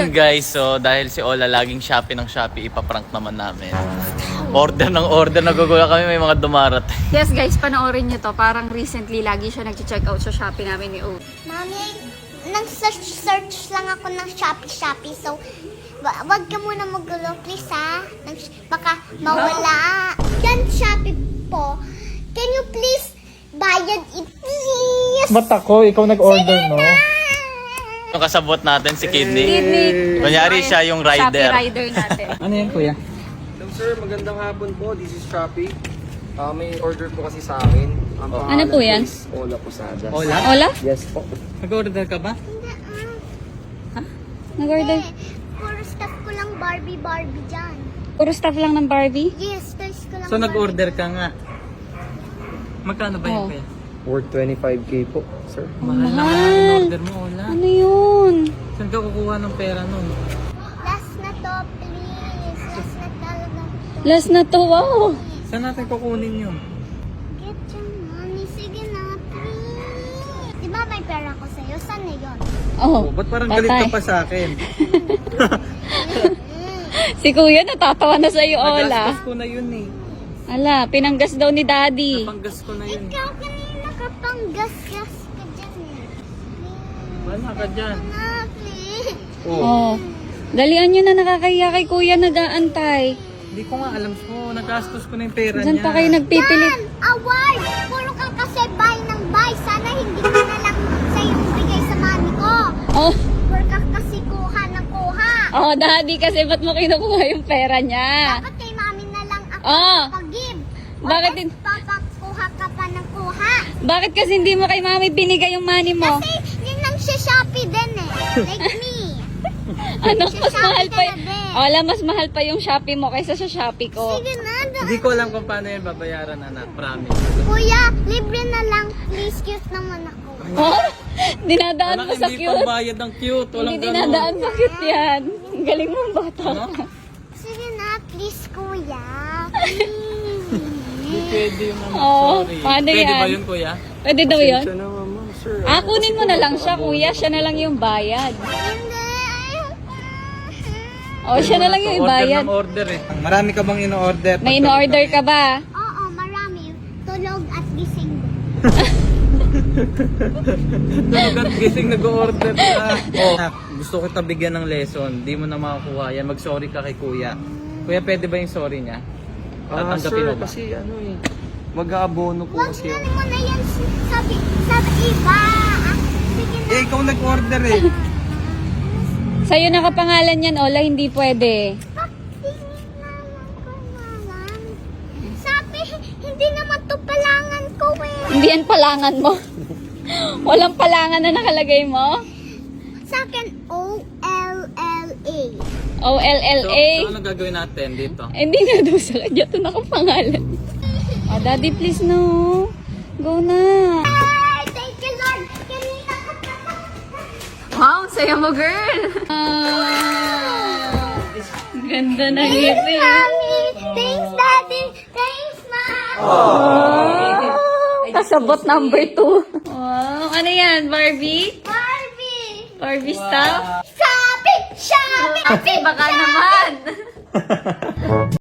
Guys, so dahil si Ola laging Shopee ng Shopee, ipaprank naman namin. Order ng order, nagugulat kami, may mga dumarating. Yes guys, panoorin nyo to. Parang recently, lagi siya nag-check out sa Shopee namin ni O. Mami, nag-search lang ako ng Shopee. So, wag ka muna magulo, please ha. Baka mawala. Yan, Shopee po. Can you please bayad it, please? Ba't ako? Ikaw nag-order, no? Yung kasabot natin si Kidney. Kidney. Kunyari siya yung rider. Shopee rider natin. Ano yan, kuya? Hello sir, magandang hapon po. This is Shopee. May order po kasi sa akin. Ang Ano pangalan po yan? is Ola Posadas. Ola? Ola? Yes po. Nag-order ka ba? Nag-order? Puro stuff ko lang Barbie dyan. Puro stuff lang ng Barbie? Yes, toys ko lang So, nag-order ka nga. Magkano ba yan, Oh. kuya? Worth 25k po, sir. Mahal na Mahal. mahal order mo, Ola. Ano yun? Saan ka kukuha ng pera nun? Last na to, please. Last na talaga. Last na to, wow. Saan natin kukunin yun? Get your money. Sige na, please. Di ba may pera ko sa'yo? Saan na yun? Oh, Ba't parang galit ka patay. pa sa akin? Si kuya natatawa na sa'yo, Ola. Nagastos ko na yun eh. Ala, pinanggas daw ni Daddy. Napanggas ko na yun. Ikaw kanina kapanggas-gas ka dyan eh. Wala ka dyan. Na, please. Oh. Dalian nyo na, nakakahiya kay kuya nag-aantay. Hindi ko nga alam ko. Nagastos ko na yung pera Diyan niya. pa kayo nagpipilit. Yan! Award! Puro ka kasi buy ng buy. Sana hindi ko na lang sa'yo bigay sa mami ko. Oh, Puro ka kasi kuha ng kuha. oh, Daddy, kasi ba't mo kinukuha yung pera niya? Dapat kay mami na lang ako Oh. pag-give. Bakit Or din- papakuha ka pa ng kuha. Bakit kasi hindi mo kay mami binigay yung money mo? Kasi yun lang siya Shopee din eh. Like me. Ano, Sa mas mahal Shopee pa ka na din. Ola, mas mahal pa yung Shopee mo kaysa sa Shopee ko. Sige na. Hindi ko alam kung paano yan babayaran, anak. Promise. Kuya, libre na lang. Please, cute naman ako. Oh, dinadaan mo Anak, sa hindi cute. pambayad ng cute. Walang Hindi ganun. dinadaan sa cute yan. Ang galing mong bata. Sige na, please, kuya. Hindi pwede yung anak. Oo, Sorry. paano Pwede yan? ba yun, kuya? Pwede daw yun? Siya na mama, sir. Kunin mo na lang siya, kuya. Siya na lang yung bayad. Hindi, ayoko. O, siya na lang yung bayad. Order ng order eh. Marami ka bang ino-order? May in-order ka ba? Oo, marami. Tulog at gising. Tulog at gising nag-order ka. Anak, gusto kita bigyan ng lesson. Di mo na makakuha yan. Mag-sorry ka kay kuya. Kuya, pwede ba yung sorry niya? Tatanggapin Sir, mo ba? kasi ano eh. Mag-aabono po Huwag kasi na ako. mo na yan sabi iba. Sige na. Eh, ikaw nag-order eh. Sa'yo nakapangalan yan, Ola. Hindi pwede. Tingin naman ko naman. Sabi, hindi naman to palangan ko eh. Hindi yan palangan mo. Walang palangan na nakalagay mo. Sa akin, O-L-L-A. O-L-L-A. So, ano gagawin natin dito? Hindi na daw sa kanya. Ito nakapangalan. Oh, Daddy, please no. Go na. Ay, thank you, Lord. Kanina ko pa. Wow, saya mo, girl. Ganda na Thanks, ngipin. Mommy. Thanks, Daddy. Thanks, Mom. Kasabot number 2. Wow, ano yan, Barbie? Barbie. Barbie stuff? Shopping! Shopping! Baka naman.